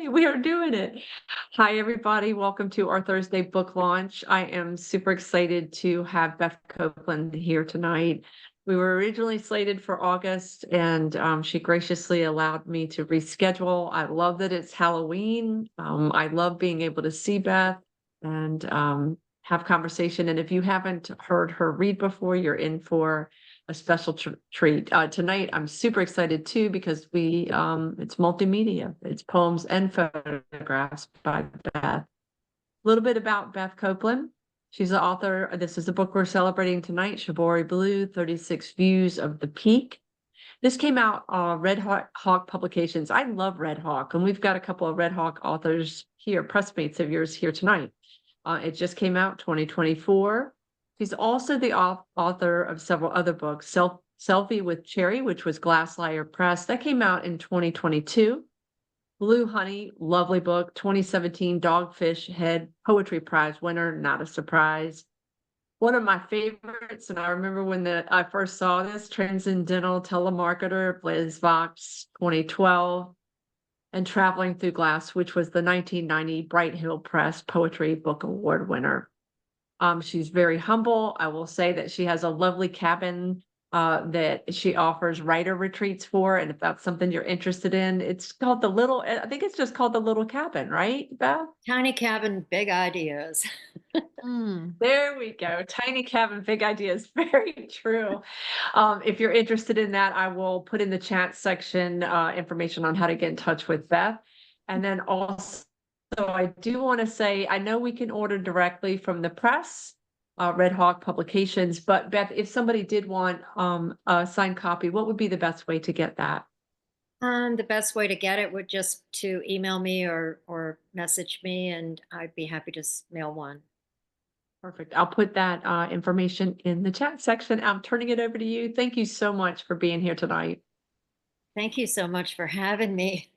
Yay, we are doing it. Hi, everybody. Welcome to our Thursday book launch. I am super excited to have Beth Copeland here tonight. We were originally slated for August, and she graciously allowed me to reschedule. I love that it's Halloween. I love being able to see Beth and have conversation. And if you haven't heard her read before, you're in for a special treat. Tonight, I'm super excited too because it's multimedia. It's poems and photographs by Beth. A little bit about Beth Copeland. She's the author. This is the book we're celebrating tonight, Shibori Blue, 36 Views of the Peak. This came out Redhawk Publications. I love Redhawk, and we've got a couple of Redhawk authors here, pressmates of yours here tonight. It just came out 2024. She's also the author of several other books, Selfie with Cherry, which was Lyre Press. That came out in 2022. Blue Honey, lovely book, 2017 Dogfish Head Poetry Prize winner, not a surprise. One of my favorites, and I remember when I first saw this, Transcendental Telemarketer, BlazeVOX 2012, and Traveling Through Glass, which was the 1990 Bright Hill Press Poetry Book Award winner. She's very humble. I will say that she has a lovely cabin that she offers writer retreats for. And if that's something you're interested in, it's called I think it's just called the Little Cabin, right, Beth? Tiny cabin, big ideas. There we go. Tiny cabin, big ideas. Very true. If you're interested in that, I will put in the chat section information on how to get in touch with Beth. And then also, I do want to say, I know we can order directly from the press, Red Hawk Publications, but Beth, if somebody did want a signed copy, what would be the best way to get that? The best way to get it would just to email me or message me, and I'd be happy to mail one. Perfect. I'll put that information in the chat section. I'm turning it over to you. Thank you so much for being here tonight. Thank you so much for having me.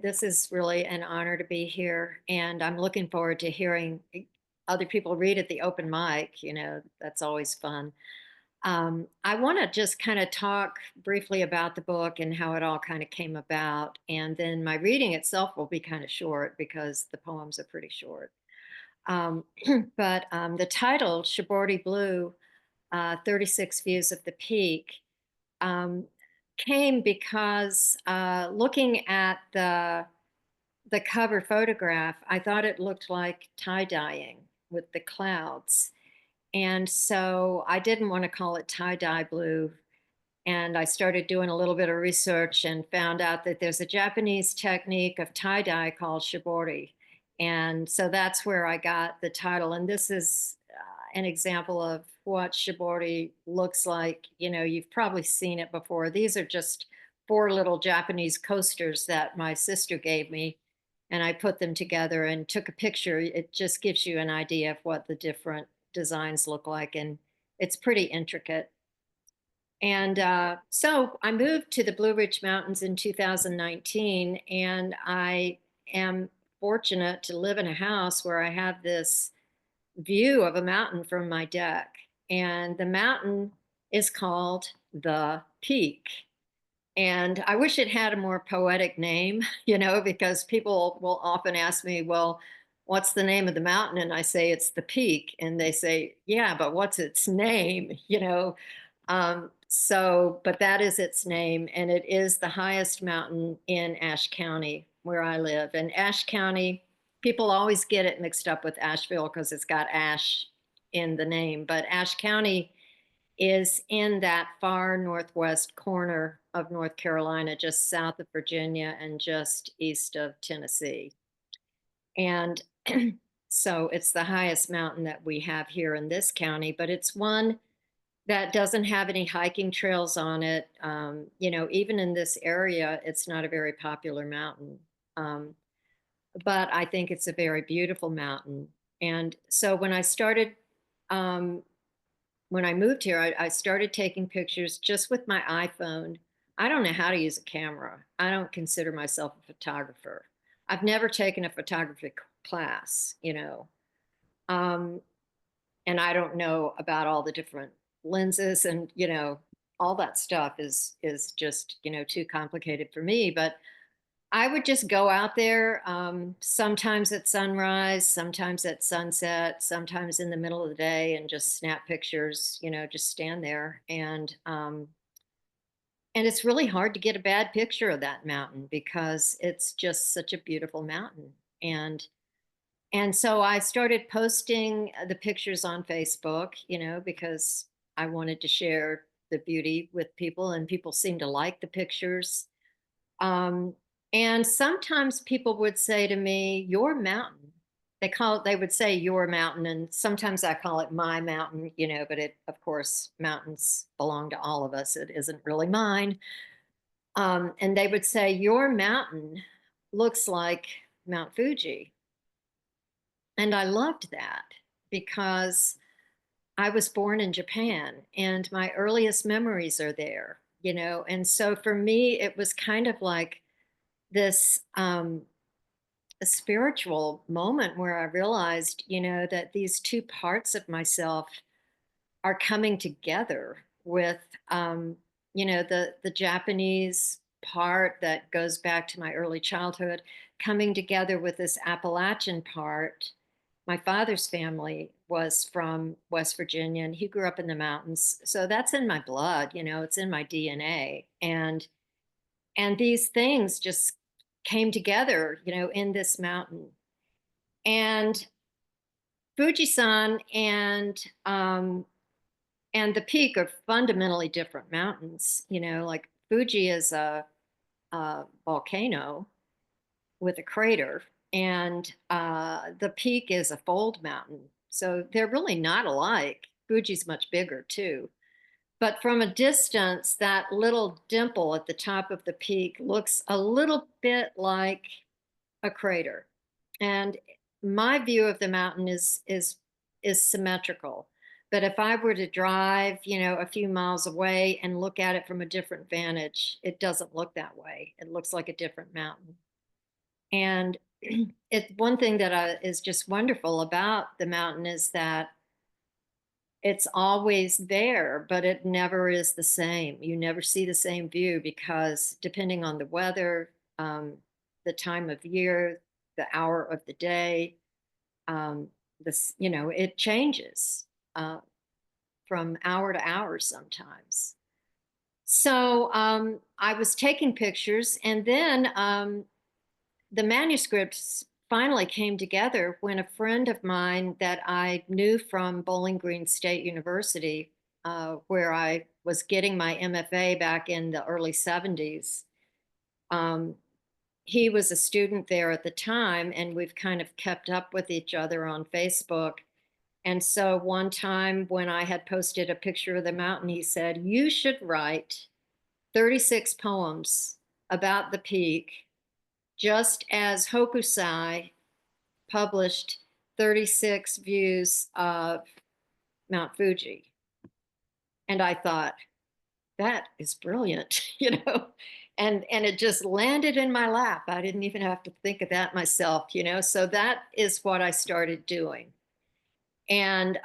This is really an honor to be here, and I'm looking forward to hearing other people read at the open mic. That's always fun. I want to just kind of talk briefly about the book and how it all kind of came about. And then my reading itself will be kind of short because the poems are pretty short. Um, but the title, Shibori Blue, 36 Views of the Peak, um, came because looking at the cover photograph, I thought it looked like tie-dyeing with the clouds. And so I didn't want to call it tie-dye blue. And I started doing a little bit of research and found out that there's a Japanese technique of tie-dye called shibori. And so that's where I got the title. And this is an example of what shibori looks like. You've probably seen it before. These are just four little Japanese coasters that my sister gave me. And I put them together and took a picture. It just gives you an idea of what the different designs look like. And it's pretty intricate. And so I moved to the Blue Ridge Mountains in 2019, and I am fortunate to live in a house where I have this view of a mountain from my deck. And the mountain is called the Peak. And I wish it had a more poetic name, because people will often ask me, well, what's the name of the mountain? And I say, it's the Peak. And they say, yeah, but what's its name? But that is its name, and it is the highest mountain in Ashe County, where I live. And Ashe County, people always get it mixed up with Asheville because it's got Ashe in the name. But Ashe County is in that far northwest corner of North Carolina, just south of Virginia and just east of Tennessee. And so it's the highest mountain that we have here in this county, but it's one that doesn't have any hiking trails on it. Even in this area, it's not a very popular mountain. But I think it's a very beautiful mountain. And so when I moved here, I started taking pictures just with my iPhone. I don't know how to use a camera. I don't consider myself a photographer. I've never taken a photography class. Um, and I don't know about all the different lenses and all that stuff is just too complicated for me. But I would just go out there, sometimes at sunrise, sometimes at sunset, sometimes in the middle of the day, and just snap pictures, just stand there. And it's really hard to get a bad picture of that mountain because it's just such a beautiful mountain. And and so I started posting the pictures on Facebook, because I wanted to share the beauty with people, and people seem to like the pictures. Um, and sometimes people would say to me, "Your mountain." They would say your mountain, and sometimes I call it my mountain, but of course, mountains belong to all of us. It isn't really mine. And they would say, "Your mountain looks like Mount Fuji." And I loved that because I was born in Japan and my earliest memories are there, And so for me, it was kind of like this a spiritual moment where I realized, that these two parts of myself are coming together with, the Japanese part that goes back to my early childhood, coming together with this Appalachian part. My father's family was from West Virginia and he grew up in the mountains. So that's in my blood, it's in my DNA. And these things just came together, in this mountain. And Fujisan and the Peak are fundamentally different mountains. Like Fuji is a volcano with a crater, and the Peak is a fold mountain. So they're really not alike. Fuji's much bigger too. But from a distance, that little dimple at the top of the peak looks a little bit like a crater. And my view of the mountain is symmetrical. But if I were to drive, a few miles away and look at it from a different vantage, it doesn't look that way. It looks like a different mountain. And it's one thing that is just wonderful about the mountain is that it's always there, but it never is the same. You never see the same view because depending on the weather, the time of year, the hour of the day, it changes from hour to hour sometimes. So I was taking pictures, and then the manuscripts finally came together when a friend of mine that I knew from Bowling Green State University, where I was getting my MFA back in the early 70s, he was a student there at the time, and we've kind of kept up with each other on Facebook. And so one time when I had posted a picture of the mountain, he said, "You should write 36 poems about the peak, just as Hokusai published 36 views of Mount Fuji." And I thought, that is brilliant, and it just landed in my lap. I didn't even have to think of that myself, So that is what I started doing. And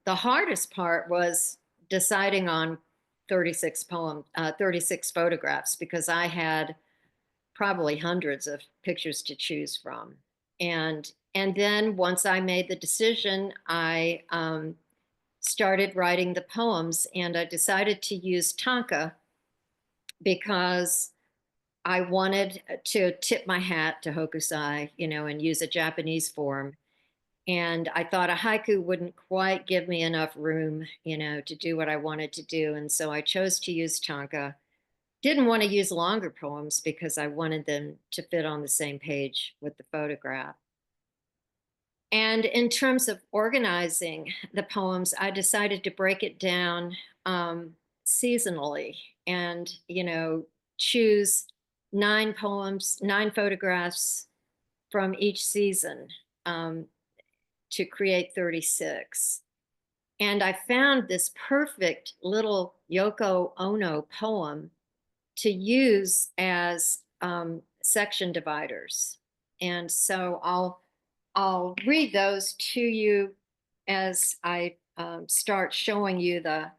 the hardest part was deciding on 36 photographs, because I had probably hundreds of pictures to choose from. And then once I made the decision, I started writing the poems, and I decided to use tanka because I wanted to tip my hat to Hokusai, and use a Japanese form. And I thought a haiku wouldn't quite give me enough room, to do what I wanted to do. And so I chose to use tanka. Didn't want to use longer poems because I wanted them to fit on the same page with the photograph. And in terms of organizing the poems, I decided to break it down seasonally and, choose 9 poems, 9 photographs from each season to create 36. And I found this perfect little Yoko Ono poem to use as section dividers. And so I'll read those to you as I start showing you the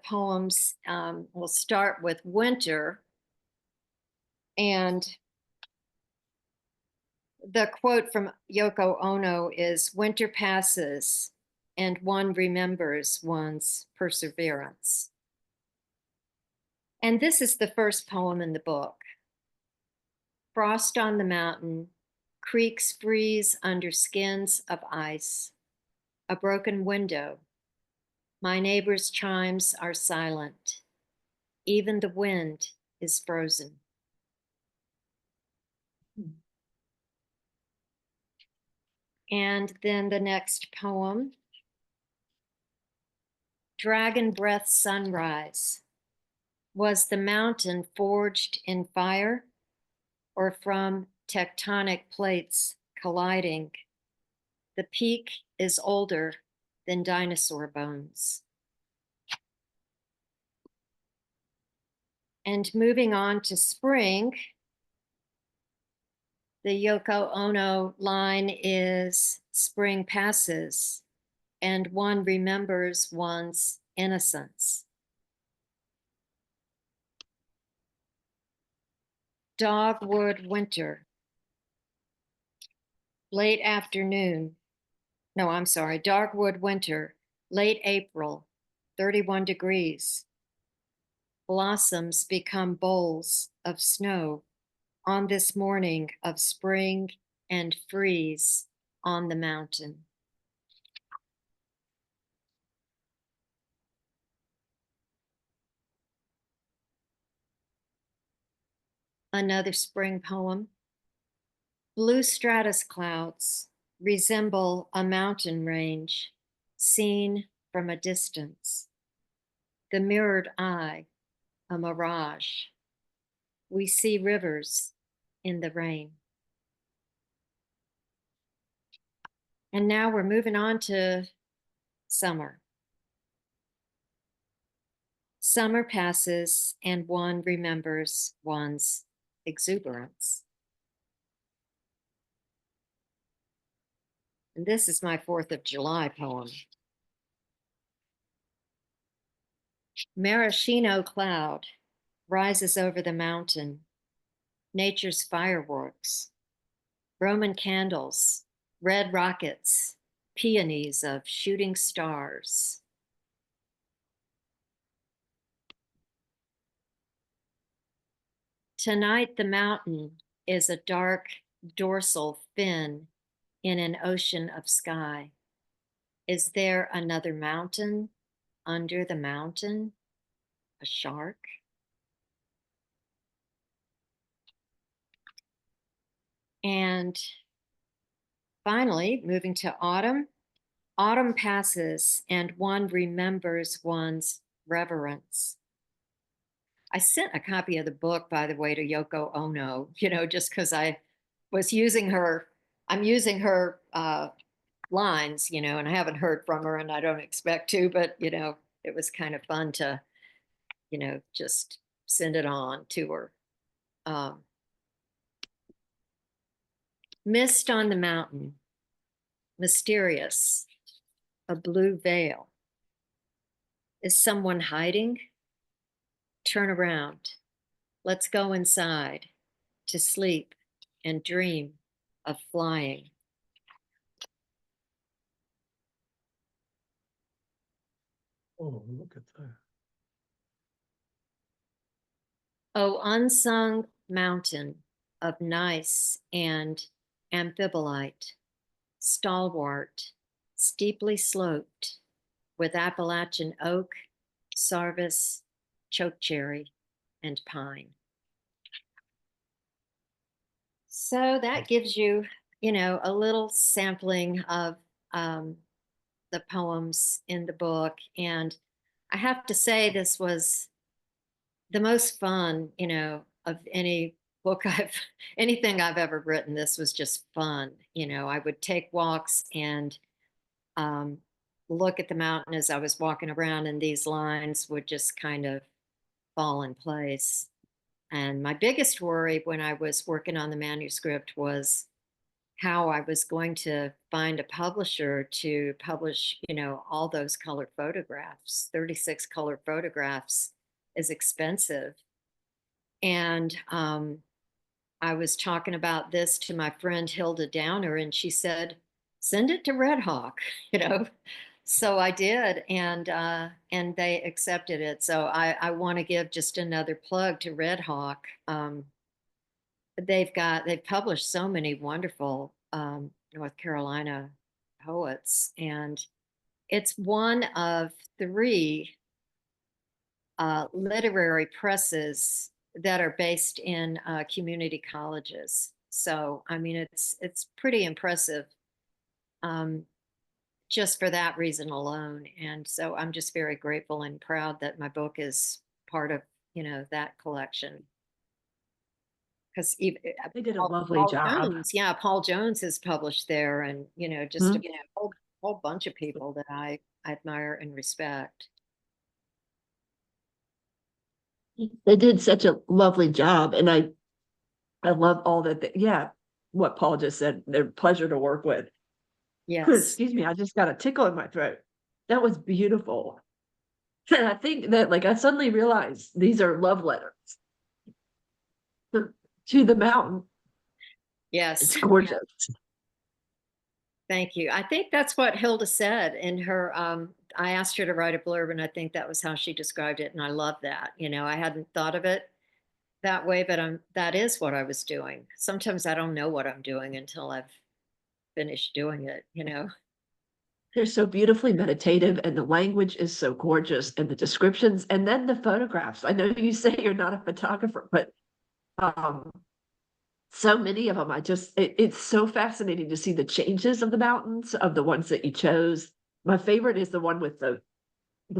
poems. We'll start with Winter. And The quote from Yoko Ono is, "Winter passes and one remembers one's perseverance." And this is the first poem in the book. Frost on the mountain, creeks freeze under skins of ice, a broken window. My neighbor's chimes are silent. Even the wind is frozen. And then the next poem, Dragon Breath Sunrise. Was the mountain forged in fire or from tectonic plates colliding? The peak is older than dinosaur bones. And moving on to spring, the Yoko Ono line is, "Spring passes and one remembers one's innocence." Dogwood winter, late afternoon. No, I'm sorry, Dogwood winter, late April, 31 degrees. Blossoms become bowls of snow on this morning of spring and freeze on the mountain. Another spring poem. Blue stratus clouds resemble a mountain range seen from a distance. The mirrored eye, a mirage. We see rivers in the rain. And now we're moving on to summer. Summer passes and one remembers one's exuberance. And this is my 4th of July poem. Maraschino cloud rises over the mountain, nature's fireworks, Roman candles, red rockets, peonies of shooting stars. Tonight, the mountain is a dark dorsal fin in an ocean of sky. Is there another mountain under the mountain? A shark? And finally, moving to autumn. Autumn passes and one remembers one's reverence. I sent a copy of the book, by the way, to Yoko Ono, just because I was using her, I'm using her lines, and I haven't heard from her and I don't expect to, but, it was kind of fun to, just send it on to her. Mist on the mountain, mysterious, a blue veil. Is someone hiding? Turn around. Let's go inside to sleep and dream of flying. Oh, look at that. Oh, unsung mountain of gneiss and amphibolite, stalwart, steeply sloped, with Appalachian oak, sarvis, chokecherry, and pine. So that gives you, a little sampling of the poems in the book. And I have to say, this was the most fun, of any book anything I've ever written. This was just fun. I would take walks and look at the mountain as I was walking around, and these lines would just kind of fall in place. And my biggest worry when I was working on the manuscript was how I was going to find a publisher to publish, all those color photographs. 36 color photographs is expensive. And I was talking about this to my friend Hilda Downer, and she said, "Send it to Redhawk," you know. So I did, and they accepted it. So I want to give just another plug to Redhawk. They've published so many wonderful North Carolina poets, and it's one of three literary presses that are based in community colleges. So I mean, it's pretty impressive um, just for that reason alone. And so I'm just very grateful and proud that my book is part of that collection. Because even They did a Paul, lovely Paul job. Jones, yeah, Paul Jones is published there, and just Mhm. a whole bunch of people that I admire and respect. They did such a lovely job, and I love all that. Yeah, what Paul just said. They're a pleasure to work with. Yes. Excuse me, I just got a tickle in my throat. That was beautiful. And I think that, like, I suddenly realized these are love letters to the mountain. Yes. It's gorgeous. Thank you. I think that's what Hilda said in her. I asked her to write a blurb, and I think that was how she described it. And I love that. I hadn't thought of it that way, but that is what I was doing. Sometimes I don't know what I'm doing until I've finished doing it. They're so beautifully meditative, and the language is so gorgeous, and the descriptions, and then the photographs. I know you say you're not a photographer, but um, so many of them. It's so fascinating to see the changes of the mountains, of the ones that you chose. My favorite is the one with the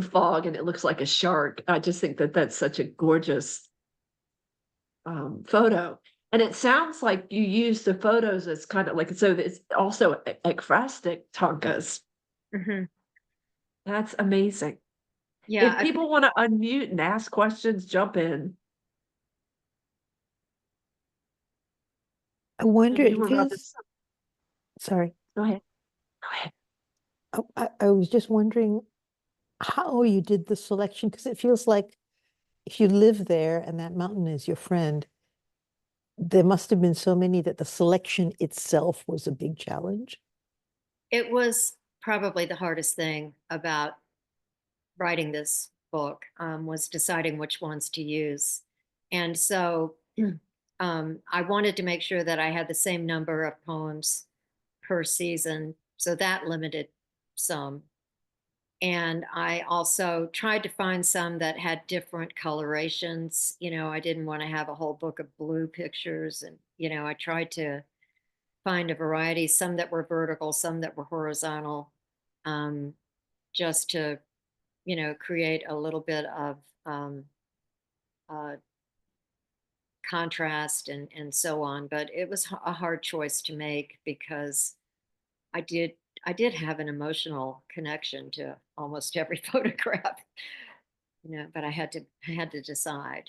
fog, and it looks like a shark. I just think that that's such a gorgeous photo. And it sounds like you use the photos as kind of like, so it's also ekphrastic tankas. Mhm. That's amazing. Yeah. If people want to unmute and ask questions, jump in. I wonder, You were it about to, feels, sorry, go ahead. Go ahead. I was just wondering how you did the selection, because it feels like if you live there and that mountain is your friend, there must have been so many that the selection itself was a big challenge. It was probably the hardest thing about writing this book, was deciding which ones to use. And so I wanted to make sure that I had the same number of poems per season. So that limited some. And I also tried to find some that had different colorations. I didn't want to have a whole book of blue pictures. And, I tried to find a variety, some that were vertical, some that were horizontal, just to create a little bit of uh, contrast and so on. But it was a hard choice to make because I did I did have an emotional connection to almost every photograph, but I had to decide.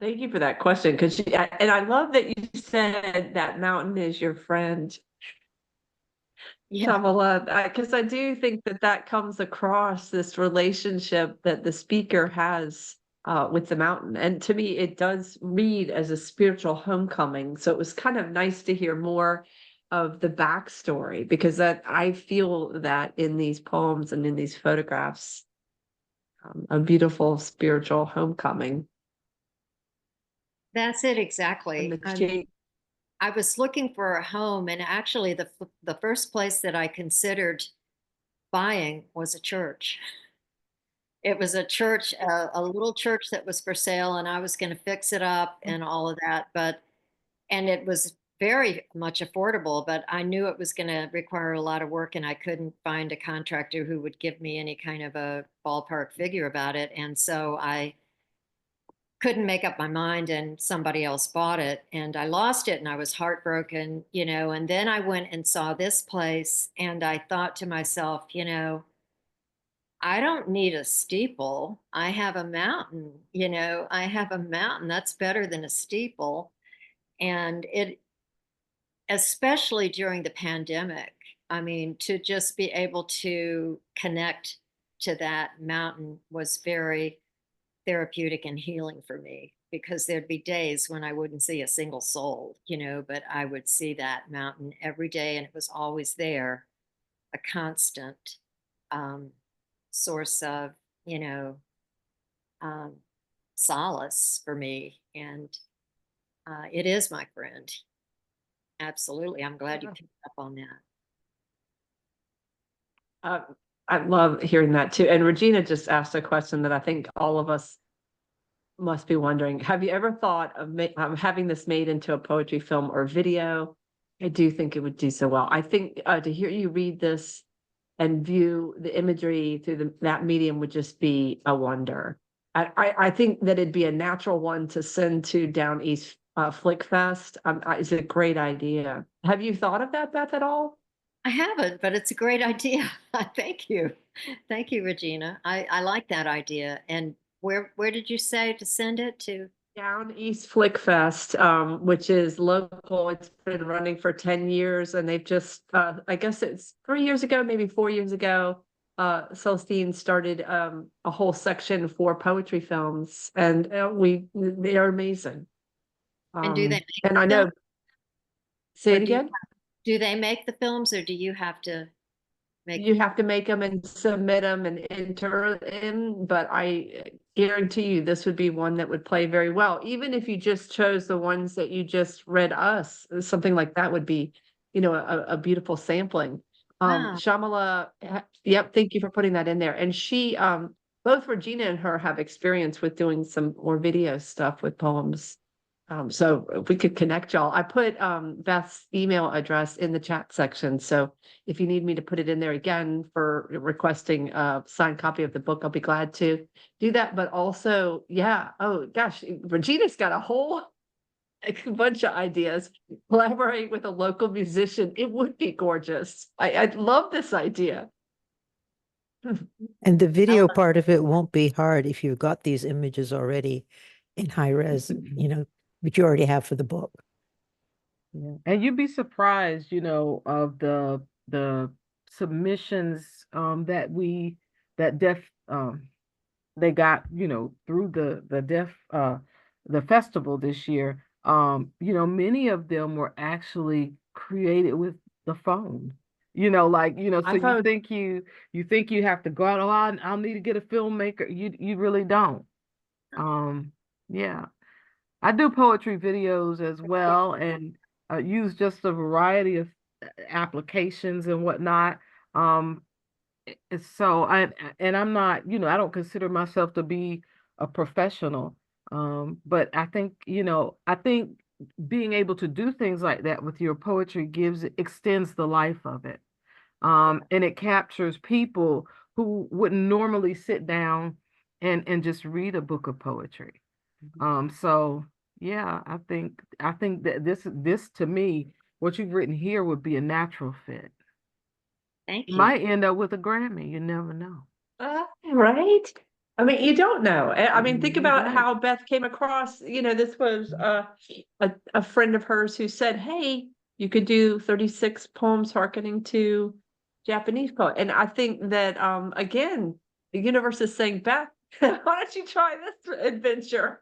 Thank you for that question. Because, and I love that you said that mountain is your friend, Yeah. Kamala, because I do think that that comes across, this relationship that the speaker has with the mountain. And to me, it does read as a spiritual homecoming. So it was kind of nice to hear more of the backstory, because that I feel that in these poems and in these photographs, a beautiful spiritual homecoming. That's it And exactly. the shape. I was looking for a home, and actually, the first place that I considered buying was a church. It was a church, a little church that was for sale, and I was going to fix it up and all of that. And it was very much affordable, but I knew it was going to require a lot of work, and I couldn't find a contractor who would give me any kind of a ballpark figure about it. And so I couldn't make up my mind, and somebody else bought it, and I lost it, and I was heartbroken. And then I went and saw this place, and I thought to myself, I don't need a steeple. I have a mountain, I have a mountain that's better than a steeple. And it, especially during the pandemic, I mean, to just be able to connect to that mountain was very therapeutic and healing for me, because there'd be days when I wouldn't see a single soul, but I would see that mountain every day, and it was always there, a constant um, source of, you know, um, solace for me. And it is my friend. Absolutely. I'm glad you Yeah. picked up on that. Uh, I love hearing that too. And Regina just asked a question that I think all of us must be wondering. Have you ever thought of having this made into a poetry film or video? I do think it would do so well. I think to hear you read this and view the imagery through that medium would just be a wonder. I think that it'd be a natural one to send to Down East Flick Fest. It's a great idea. Have you thought of that, Beth, at all? I haven't, but it's a great idea. Thank you. Thank you, Regina. I like that idea. And where did you say to send it to? Down East Flick Fest, which is local. It's been running for 10 years, and they've just, I guess it's 3 years ago, maybe 4 years ago, Celestine started a whole section for poetry films, and they are amazing. And do they make And the I film? know, say Or it again? do they make the films, or do you have to make? You have to make them and submit them and enter in, but I guarantee you this would be one that would play very well. Even if you just chose the ones that you just read us, something like that would be, a beautiful sampling. Wow. Shamala, yep, thank you for putting that in there. And she, both Regina and her have experience with doing some more video stuff with poems. So if we could connect y'all, I put Beth's email address in the chat section. So if you need me to put it in there again for requesting a signed copy of the book, I'll be glad to do that. But also, yeah, oh gosh, Regina's got a whole bunch of ideas. Collaborate with a local musician. It would be gorgeous. I love this idea. And the video part of it won't be hard if you've got these images already in high res, which you already have for the book. Yeah. And you'd be surprised, of the submissions that deaf they got, through the deaf the festival this year. Many of them were actually created with the phone. So I thought, you think you have to go out, I'll need to get a filmmaker. You really don't. Yeah. I do poetry videos as well, and use just a variety of applications and whatnot. Um, so I'm not, I don't consider myself to be a professional. But I think being able to do things like that with your poetry extends the life of it. And it captures people who wouldn't normally sit down and just read a book of poetry. So yeah, I think that this to me, what you've written here would be a natural fit. Thank You you. might end up with a Grammy. You never know. right? I mean, you don't know. I mean, think You're about right. how Beth came across, this was a friend of hers who said, hey, you could do 36 poems hearkening to Japanese poet. And I think that, again, the universe is saying, Beth, why don't you try this adventure?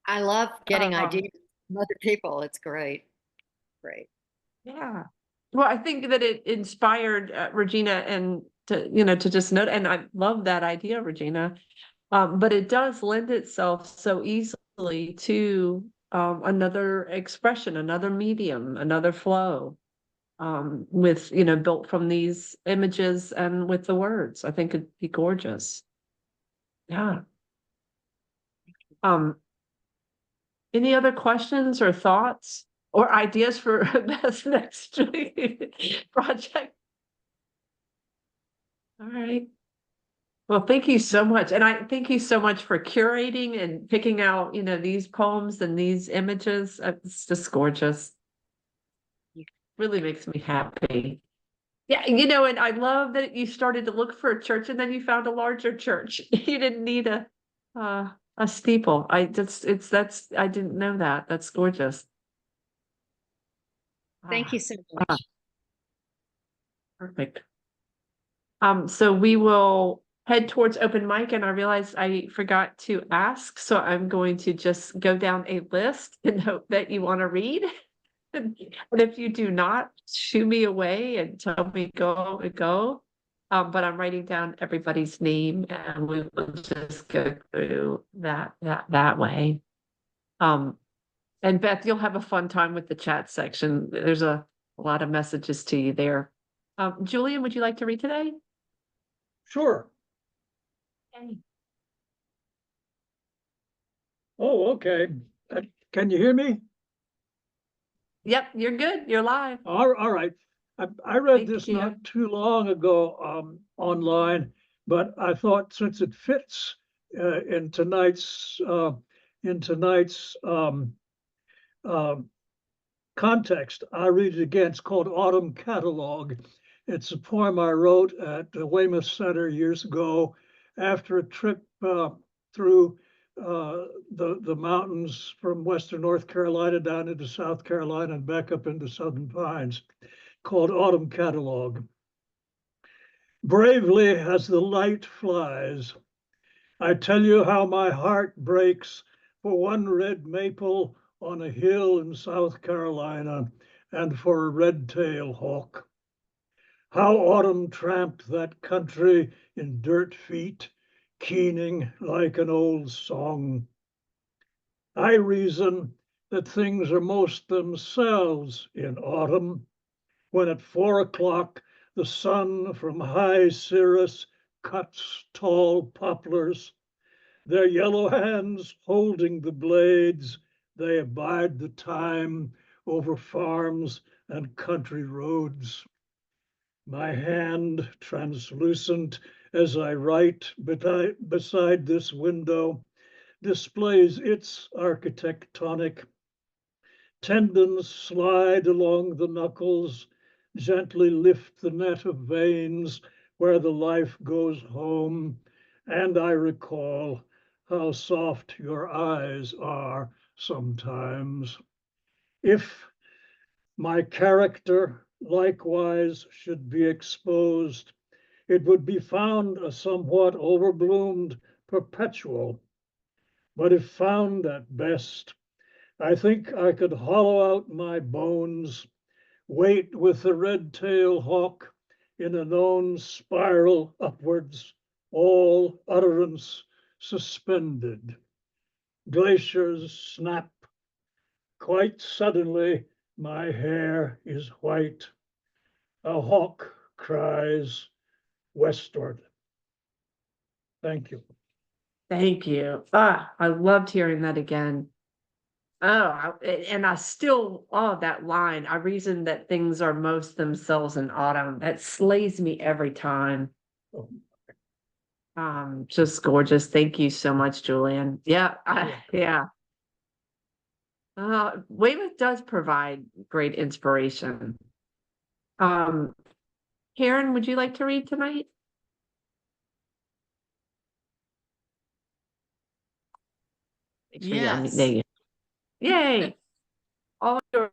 I love getting Um, ideas from other people. It's great. Great. Yeah. Well, I think that it inspired Regina and to just note, and I love that idea, Regina. But it does lend itself so easily to another expression, another medium, another flow, with, built from these images and with the words. I think it'd be gorgeous. Yeah. Um, any other questions or thoughts or ideas for Beth's next project? All right. Well, thank you so much. And I thank you so much for curating and picking out, these poems and these images. It's just gorgeous. Really makes me happy. Yeah, and I love that you started to look for a church and then you found a larger church. You didn't need a steeple. I didn't know that. That's gorgeous. Thank you so Ah, much. perfect. So we will head towards open mic and I realized I forgot to ask, so I'm going to just go down a list and hope that you want to read. And if you do not, shoo me away and tell me go. But I'm writing down everybody's name and we will just go through that way. And Beth, you'll have a fun time with the chat section. There's a lot of messages to you there. Julian, would you like to read today? Sure. Okay. Oh, okay. Can you hear me? Yep, you're good. You're live. All right. I read Thank this you. not too long ago online, but I thought since it fits in tonight's context, I read it again. It's called Autumn Catalog. It's a poem I wrote at the Weymouth Center years ago after a trip through the mountains from Western North Carolina down into South Carolina and back up into Southern Pines, called Autumn Catalog. Bravely as the light flies, I tell you how my heart breaks for one red maple on a hill in South Carolina and for a red-tailed hawk. How autumn tramped that country in dirt feet, keening like an old song. I reason that things are most themselves in autumn, when at 4 o'clock the sun from high cirrus cuts tall poplars. Their yellow hands holding the blades, they abide the time over farms and country roads. My hand, translucent as I write beside this window, displays its architectonic. Tendons slide along the knuckles, gently lift the net of veins where the life goes home, and I recall how soft your eyes are sometimes. If my character likewise should be exposed, it would be found a somewhat overbloomed perpetual. But if found at best, I think I could hollow out my bones, wait with the red-tailed hawk in a known spiral upwards, all utterance suspended. Glaciers snap. Quite suddenly, my hair is white. A hawk cries westward. Thank you. Thank you. I loved hearing that again. And I still, that line, I reason that things are most themselves in autumn. That slays me every time. Oh. Just gorgeous. Thank you so much, Julian. Yeah, yeah. Weymouth does provide great inspiration. Karen, would you like to read tonight? Make sure you unmute. Yes. There you go. Yay. All your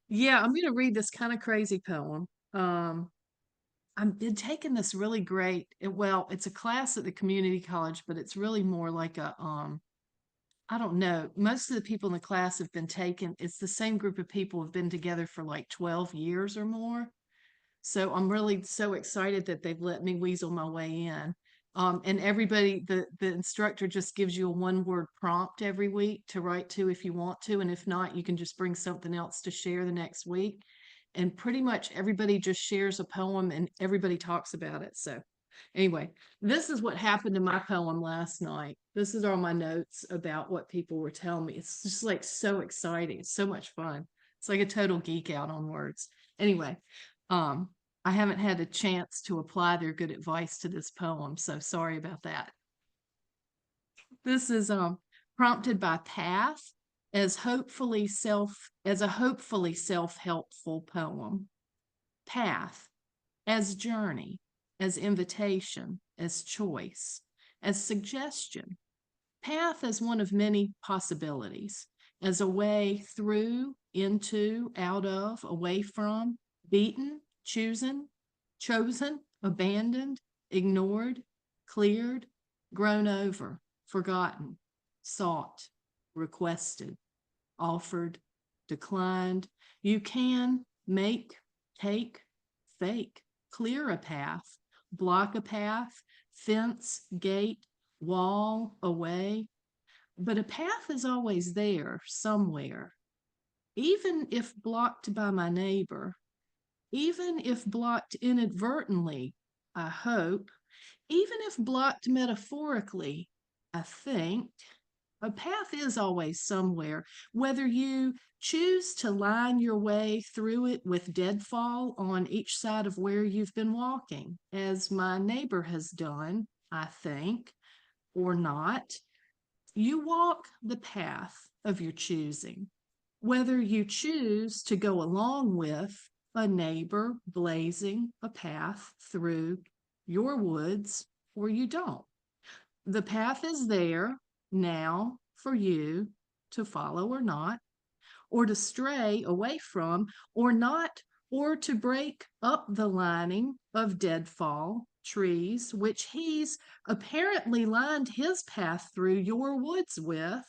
Yeah, I'm going to read this kind of crazy poem. I've been taking this really great. Well, it's a class at the community college, but it's really more like a I don't know. Most of the people in the class have been taken. It's the same group of people who've been together for like 12 years or more. So I'm really so excited that they've let me weasel my way in. And everybody, the instructor just gives you a 1-word prompt every week to write to if you want to. And if not, you can just bring something else to share the next week. And pretty much everybody just shares a poem and everybody talks about it. So anyway, this is what happened to my poem last night. This is all my notes about what people were telling me. It's just like so exciting. It's so much fun. It's like a total geek out on words. Anyway, I haven't had a chance to apply their good advice to this poem, so sorry about that. This is prompted by Path as a hopefully self-helpful poem. Path as journey, as invitation, as choice, as suggestion. Path as one of many possibilities, as a way through, into, out of, away from, beaten, chosen, abandoned, ignored, cleared, grown over, forgotten, sought, requested, offered, declined. You can make, take, fake, clear a path, block a path, fence, gate, wall, away. But a path is always there somewhere, even if blocked by my neighbor, even if blocked inadvertently, I hope, even if blocked metaphorically, I think. A path is always somewhere, whether you choose to line your way through it with deadfall on each side of where you've been walking, as my neighbor has done, I think, or not. You walk the path of your choosing, whether you choose to go along with a neighbor blazing a path through your woods or you don't. The path is there now for you to follow or not, or to stray away from or not, or to break up the lining of deadfall trees, which he's apparently lined his path through your woods with,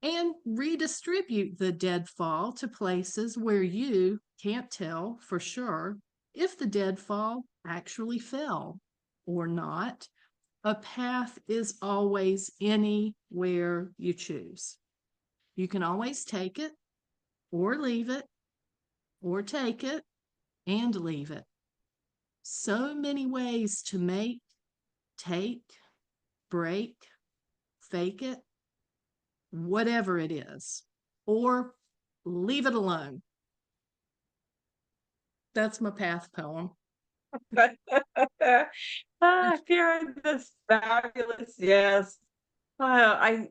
and redistribute the deadfall to places where you can't tell for sure if the deadfall actually fell or not. A path is always anywhere you choose. You can always take it or leave it, or take it and leave it. So many ways to make, take, break, fake it, whatever it is, or leave it alone. That's my path poem. Karen, that's fabulous. Yes. I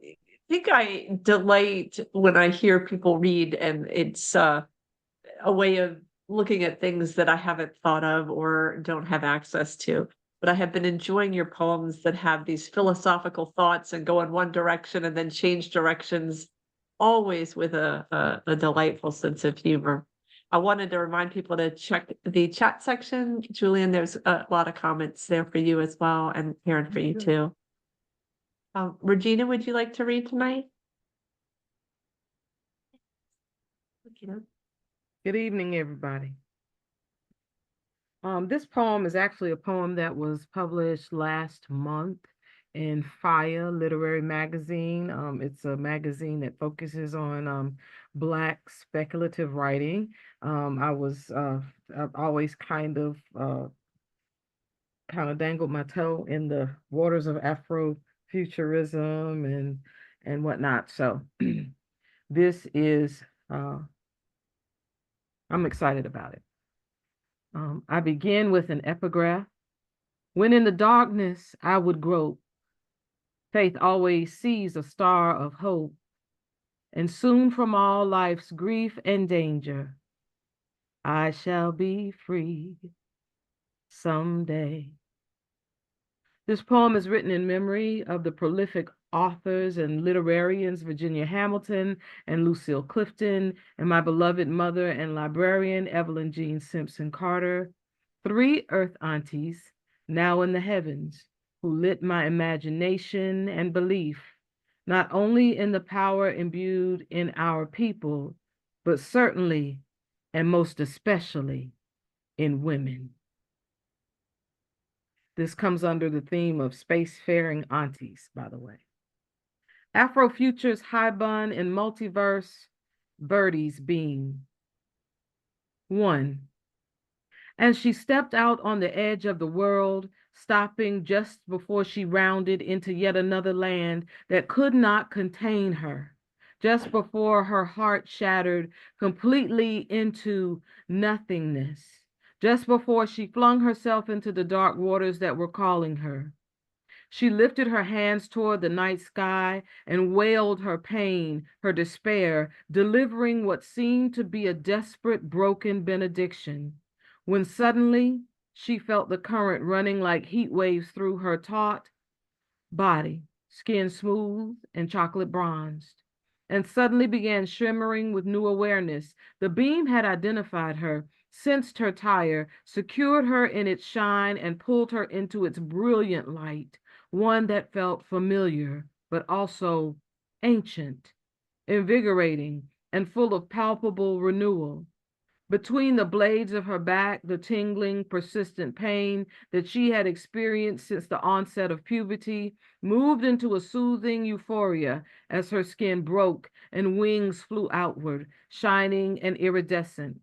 think I delight when I hear people read, and it's a way of looking at things that I haven't thought of or don't have access to. But I have been enjoying your poems that have these philosophical thoughts and go in one direction and then change directions, always with a delightful sense of humor. I wanted to remind people to check the chat section. Julian, there's a lot of comments there for you as well, and Karen for you too. Regina, would you like to read tonight? Good evening, everybody. This poem is actually a poem that was published last month in Fire Literary Magazine. It's a magazine that focuses on Black speculative writing. I've always kind of dangled my toe in the waters of Afrofuturism and whatnot. So this is I'm excited about it. I begin with an epigraph. When in the darkness I would grope, faith always sees a star of hope, and soon from all life's grief and danger, I shall be free someday. This poem is written in memory of the prolific authors and literarians Virginia Hamilton and Lucille Clifton, and my beloved mother and librarian Evelyn Jean Simpson Carter, 3 earth aunties now in the heavens, who lit my imagination and belief, not only in the power imbued in our people, but certainly and most especially in women. This comes under the theme of spacefaring aunties, by the way. Afrofuture's high bun and multiverse birdies beam. 1. As she stepped out on the edge of the world, stopping just before she rounded into yet another land that could not contain her, just before her heart shattered completely into nothingness, just before she flung herself into the dark waters that were calling her. She lifted her hands toward the night sky and wailed her pain, her despair, delivering what seemed to be a desperate, broken benediction, when suddenly she felt the current running like heat waves through her taut body, skin smooth and chocolate bronzed, and suddenly began shimmering with new awareness. The beam had identified her, sensed her tire, secured her in its shine, and pulled her into its brilliant light, one that felt familiar, but also ancient, invigorating, and full of palpable renewal. Between the blades of her back, the tingling, persistent pain that she had experienced since the onset of puberty moved into a soothing euphoria as her skin broke and wings flew outward, shining and iridescent.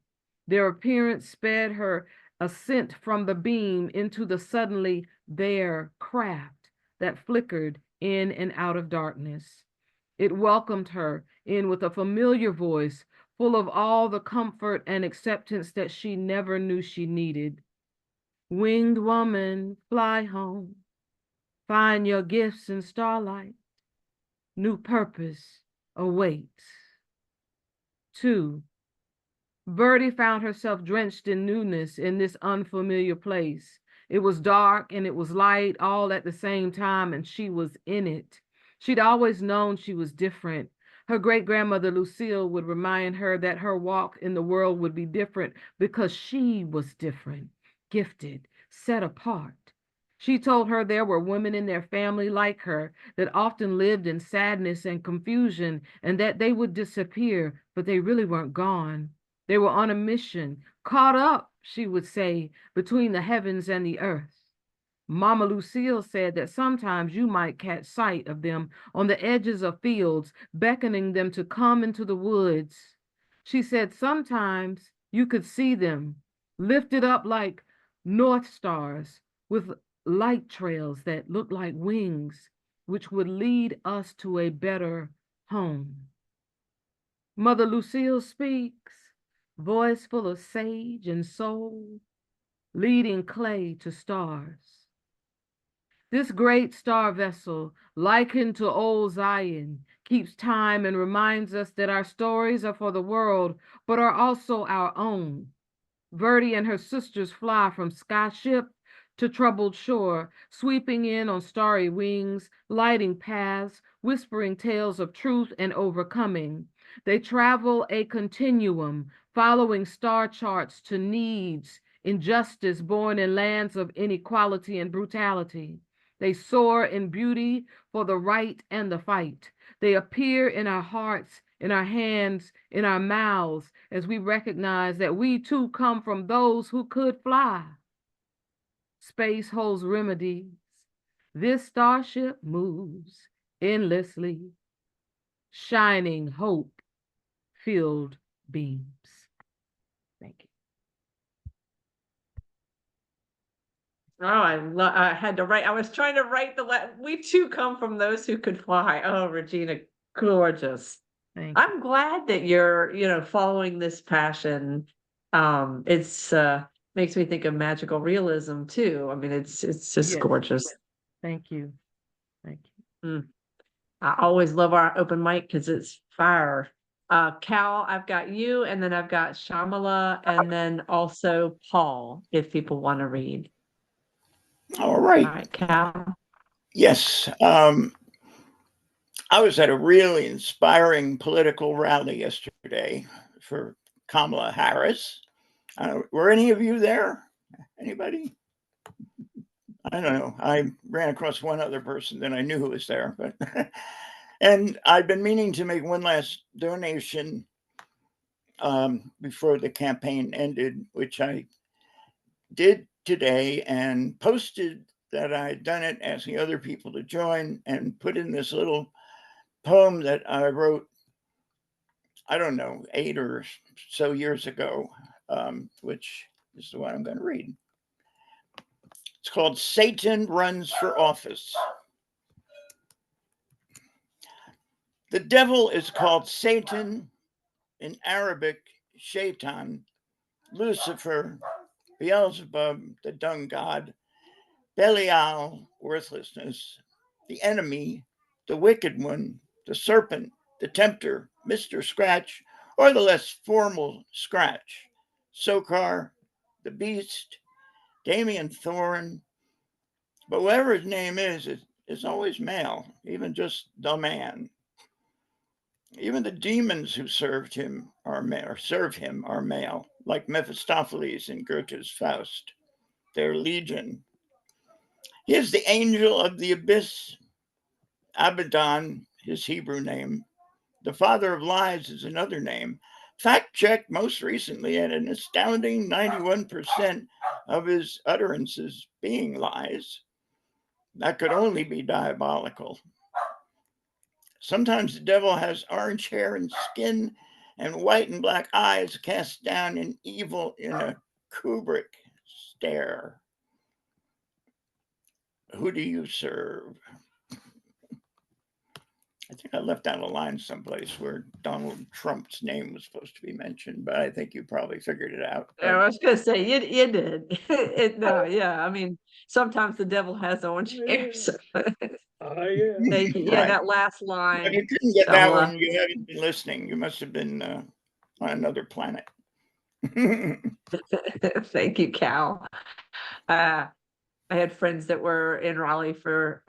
Their appearance sped her ascent from the beam into the suddenly bare craft that flickered in and out of darkness. It welcomed her in with a familiar voice, full of all the comfort and acceptance that she never knew she needed. Winged woman, fly home. Find your gifts in starlight. New purpose awaits. 2. Birdie found herself drenched in newness in this unfamiliar place. It was dark and it was light all at the same time, and she was in it. She'd always known she was different. Her great-grandmother Lucille would remind her that her walk in the world would be different because she was different, gifted, set apart. She told her there were women in their family like her that often lived in sadness and confusion, and that they would disappear, but they really weren't gone. They were on a mission, caught up, she would say, between the heavens and the earth. Mama Lucille said that sometimes you might catch sight of them on the edges of fields, beckoning them to come into the woods. She said sometimes you could see them lifted up like North Stars with light trails that looked like wings, which would lead us to a better home. Mother Lucille speaks, voice full of sage and soul, leading clay to stars. This great star vessel, likened to old Zion, keeps time and reminds us that our stories are for the world, but are also our own. Verdi and her sisters fly from skyship to troubled shore, sweeping in on starry wings, lighting paths, whispering tales of truth and overcoming. They travel a continuum, following star charts to needs, injustice born in lands of inequality and brutality. They soar in beauty for the right and the fight. They appear in our hearts, in our hands, in our mouths, as we recognize that we too come from those who could fly. Space holds remedies. This starship moves endlessly, shining hope-filled beams. Thank you. Oh, I had to write. I was trying to write we too come from those who could fly. Oh, Regina, gorgeous. Thank you. I'm glad that you're, following this passion. It's makes me think of magical realism too. I mean, it's just Yes. gorgeous. Thank you. Thank you. I always love our open mic because it's fire. Cal, I've got you, and then I've got Shamala, and then also Paul, if people want to read. All right. All right, Cal. Yes. I was at a really inspiring political rally yesterday for Kamala Harris. Were any of you there? Anybody? I don't know. I ran across one other person that I knew who was there, but and I've been meaning to make one last donation before the campaign ended, which I did today and posted that I'd done it, asking other people to join, and put in this little poem that I wrote, I don't know, 8 or so years ago, which is the one I'm going to read. It's called Satan Runs for Office. The devil is called Satan, in Arabic, Shaitan, Lucifer, Beelzebub, the dung god, Belial, worthlessness, the enemy, the wicked one, the serpent, the tempter, Mr. Scratch, or the less formal Scratch, Sokar, the beast, Damien Thorn. But whatever his name is always male, even just the man. Even the demons who serve him are male. like Mephistopheles in Goethe's Faust, their legion. He is the angel of the abyss, Abaddon, his Hebrew name. The father of lies is another name. Fact checked most recently at an astounding 91% of his utterances being lies. That could only be diabolical. Sometimes the devil has orange hair and skin and white and black eyes cast down in evil in a Kubrick stare. Who do you serve? I think I left out a line someplace where Donald Trump's name was supposed to be mentioned, but I think you probably figured it out. I was gonna say, you did. No, yeah, I mean, sometimes the devil has orange hair, so. Thank you. Yeah, Right. that last If line, you couldn't get that Shamala. one, you haven't been listening. You must have been on another planet. Thank you, Cal. I had friends that were in Raleigh for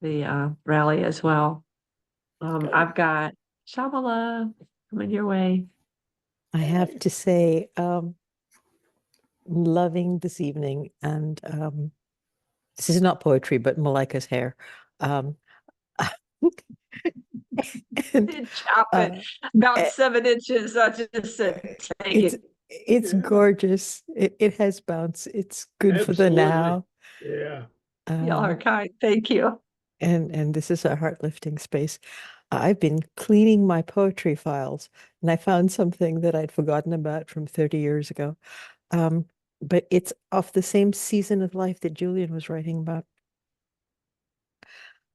the rally as well. I've got Shamala coming your way. I have to say, loving this evening, and this is not poetry, but Malika's hair. And, Did chop it about 7 inches. I just said, take it's it. it's gorgeous. It has bounce. It's good for the Absolutely. now. Yeah. Y'all are kind. Thank you. And this is a heart-lifting space. I've been cleaning my poetry files, and I found something that I'd forgotten about from 30 years ago. But it's of the same season of life that Julian was writing about.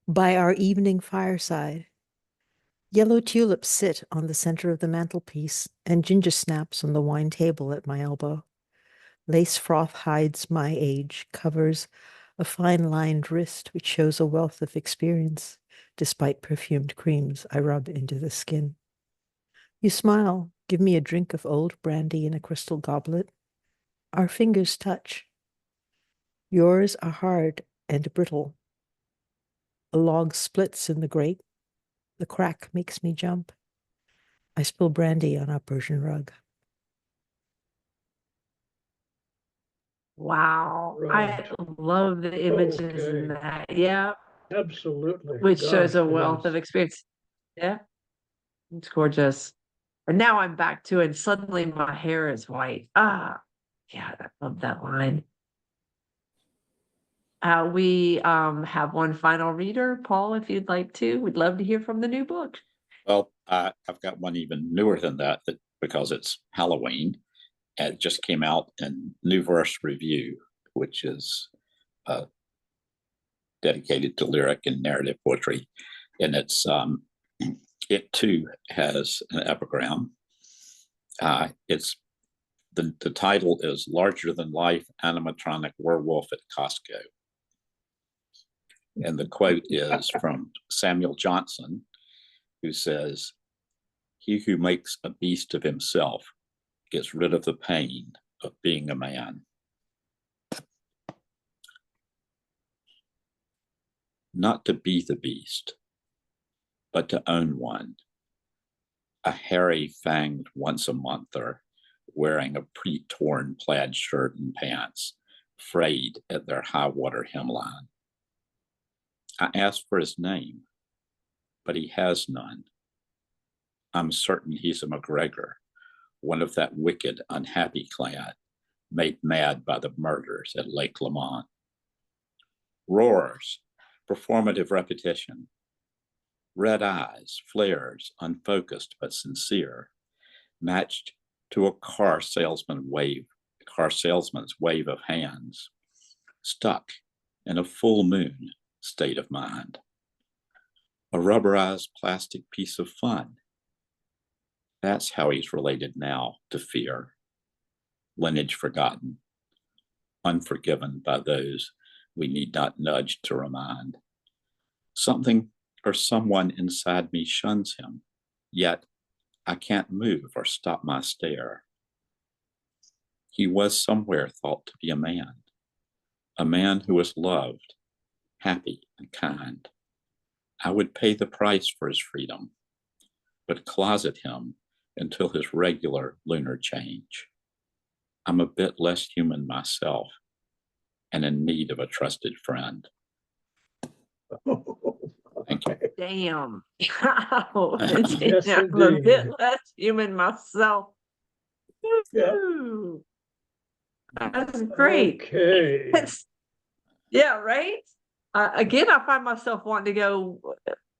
By our evening fireside, yellow tulips sit on the center of the mantelpiece, and ginger snaps on the wine table at my elbow. Lace froth hides my age, covers a fine-lined wrist which shows a wealth of experience, despite perfumed creams I rub into the skin. You smile, give me a drink of old brandy in a crystal goblet. Our fingers touch. Yours are hard and brittle. A log splits in the grate. The crack makes me jump. I spill brandy on our Persian rug. Wow. Right. I love the images in Okay. that. Yeah. Absolutely. Which shows Gosh, a wealth of yes. experience. Yeah. It's gorgeous. And now I'm back to it. And suddenly my hair is white. Ah, yeah, I love that line. We have one final reader, Paul, if you'd like to. We'd love to hear from the new book. Well, I've got one even newer than that because it's Halloween. And it just came out in New Verse Review, which is dedicated to lyric and narrative poetry. And it too has an epigram. It's the title is Larger Than Life Animatronic Werewolf at Costco. And the quote is from Samuel Johnson, who says, "He who makes a beast of himself gets rid of the pain of being a man." Not to be the beast, but to own one. A hairy fanged once-a-monther wearing a pre-torn plaid shirt and pants, frayed at their high-water hemline. I asked for his name, but he has none. I'm certain he's a McGregor, one of that wicked, unhappy clan, made mad by the murders at Lake Lamont. Roars, performative repetition. Red eyes, flares, unfocused but sincere, matched to a car salesman's wave of hands, stuck in a full moon state of mind. A rubberized plastic piece of fun. That's how he's related now to fear. Lineage forgotten, unforgiven by those we need not nudge to remind. Something or someone inside me shuns him, yet I can't move or stop my stare. He was somewhere thought to be a man who was loved, happy and kind. I would pay the price for his freedom, but closet him until his regular lunar change. I'm a bit less human myself and in need of a trusted friend. Thank you. Damn. Wow. Yes, I'm a bit indeed. less human myself. Yeah. Woo. That's great. Okay. Yeah, right? Again, I find myself wanting to go,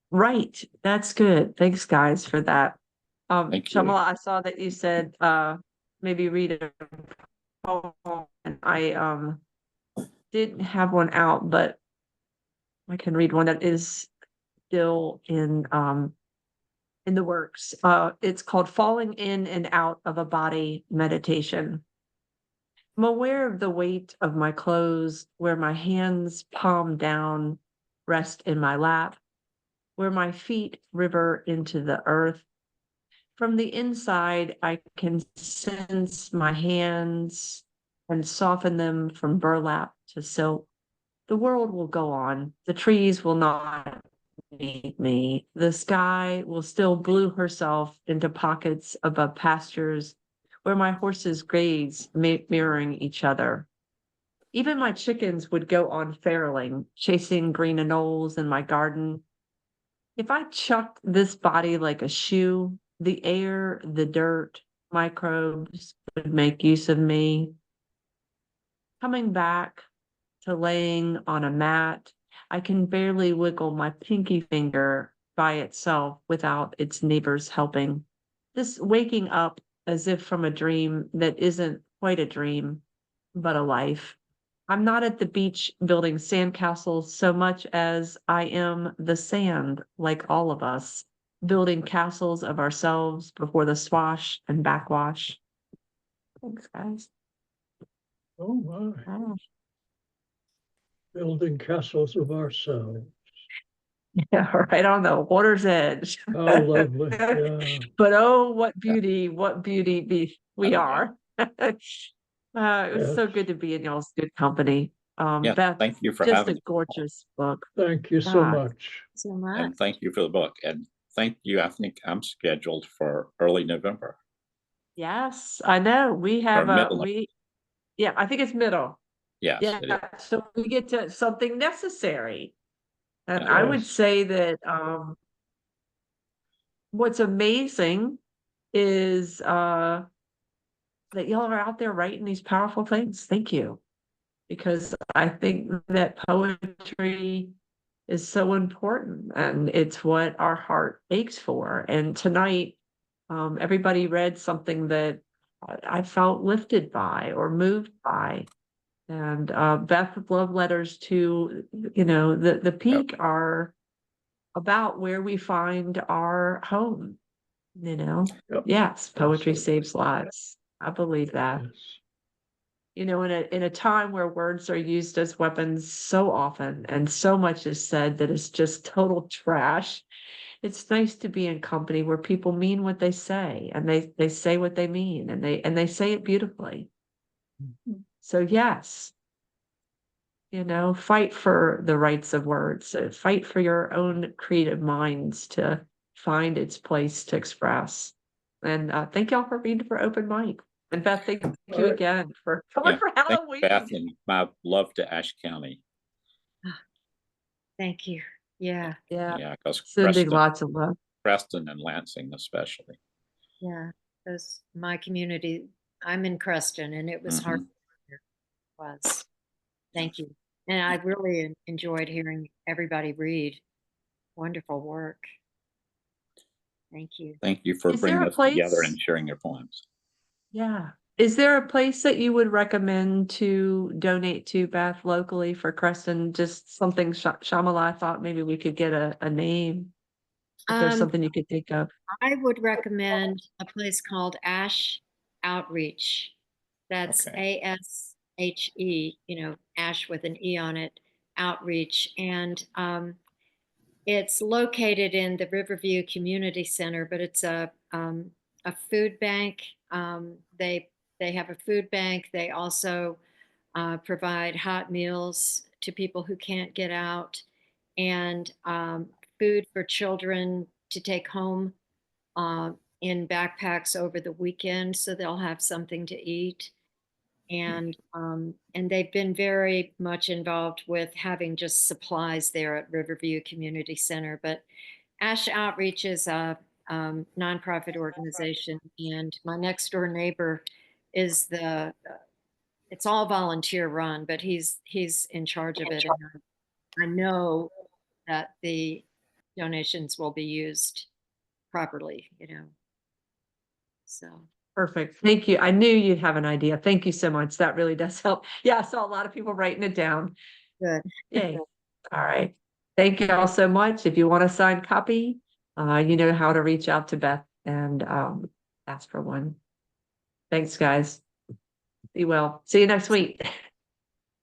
right. That's good. Thanks, guys, for that. Thank you. Shamala, I saw that you said maybe read a poem, and I didn't have one out, but I can read one that is still in the works. It's called Falling In and Out of a Body Meditation. I'm aware of the weight of my clothes, where my hands palm down rest in my lap, where my feet river into the earth. From the inside, I can sense my hands and soften them from burlap to silk. The world will go on. The trees will not need me. The sky will still glue herself into pockets above pastures where my horses graze, mirroring each other. Even my chickens would go on feral, chasing green anoles in my garden. If I chucked this body like a shoe, the air, the dirt, microbes would make use of me. Coming back to laying on a mat, I can barely wiggle my pinky finger by itself without its neighbors helping. This waking up as if from a dream that isn't quite a dream, but a life. I'm not at the beach building sandcastles so much as I am the sand, like all of us, building castles of ourselves before the swash and backwash. Thanks, guys. Oh my. Oh. Building castles of ourselves. Yeah, right on the water's edge. How lovely. Yeah. But oh, what beauty we Oh, are. It was so Yes. good to be in y'all's good company. Yeah, Beth, thank you for just having a me. gorgeous book. Thank you so God. much. So much. And thank you for the book. And thank you. I think I'm scheduled for early November Yes, I know. We or have middle. yeah, I think it's middle. Yes, it is. Yeah, so we get to something necessary. And Yeah. I would Yes. say that what's amazing is that y'all are out there writing these powerful things. Thank you. Because I think that poetry is so important and it's what our heart aches for. And tonight, everybody read something that I felt lifted by or moved by. And Beth, love letters to, the peak are about where we find our home, Yep. Yes, poetry Absolutely. saves lives. I believe that. Yes. In a time where words are used as weapons so often and so much is said that is just total trash, it's nice to be in company where people mean what they say and they say what they mean and they say it beautifully. So yes, fight for the rights of words, fight for your own creative minds to find its place to express. And thank y'all for reading for Open Mic. And Beth, thank you All right. again for coming Yeah. for Thank you, Halloween. Beth, and my love to Ashe County. Thank you. Yeah. Yeah, Yeah, because sending lots of love. Preston and Lansing especially. Yeah. Those my community. I'm in Creston, and it was hard. It was. Thank you. And I really enjoyed hearing everybody read. Wonderful work. Thank you. Thank you for Is there bringing a us together place? and sharing your poems. Yeah. Is there a place that you would recommend to donate to, Beth, locally for Creston? Just something Shamala thought maybe we could get a name. If there's something you could think of. I would recommend a place called Ash Outreach. That's Okay. ASHE, Ash with an E on it, Outreach. And it's located in the Riverview Community Center, but it's a food bank. They have a food bank. They also provide hot meals to people who can't get out, and food for children to take home in backpacks over the weekend, so they'll have something to eat. And they've been very much involved with having just supplies there at Riverview Community Center. But Ash Outreach is a nonprofit organization, and my next door neighbor is it's all volunteer run, but he's in charge of it. And I know that the donations will be used properly, so. Perfect. Thank you. I knew you'd have an idea. Thank you so much. That really does help. Yeah, I saw a lot of people writing it down. Good. Yay. All right. Thank you all so much. If you want a signed copy, you know how to reach out to Beth and ask for one. Thanks, guys. Be well. See you next week.